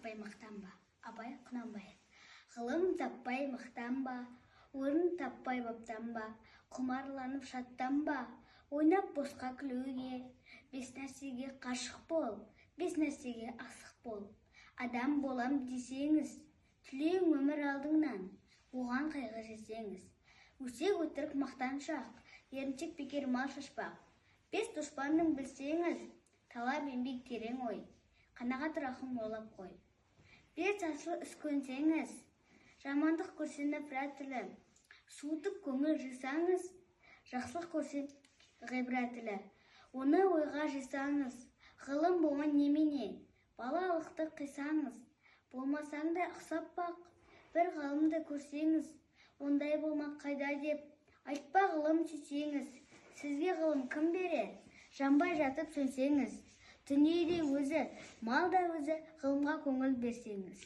таппай мақтанба. Абай Құнанбаев. Ғылым таппай мақтанба, орын таппай баптанба, құмарланып шаттанба, ойнап босқа күлуге, бес нәрсеге қашық бол, бес нәрсеге асық бол. Адам болам десеңіз, түлең өмір алдыңнан, оған қайғы жесеңіз. Өсек өтірік мақтаншақ, еріншек бекер мал шашпақ. Бес дұшпанның білсеңіз, талап еңбек терең ой, қанағат рахым ойлап қой. Бес асыл іс көнсеңіз, жамандық көрсен нәпрат тілі, суытып көңіл жисаңыз, жақсылық көрсен ғибрат тілі. Оны ойға жисаңыз, ғылым болған немене, балалықты қисаңыз, болмасаң да ұқсап бақ, бір ғылымды көрсеңіз, ондай болмақ қайда деп, айтпа ғылым сүйсеңіз, сізге ғылым кім берер? Жанбай жатып сөнсеңіз, дүниеде өзі, мал да өзі, ғылымға көңіл берсеңіз.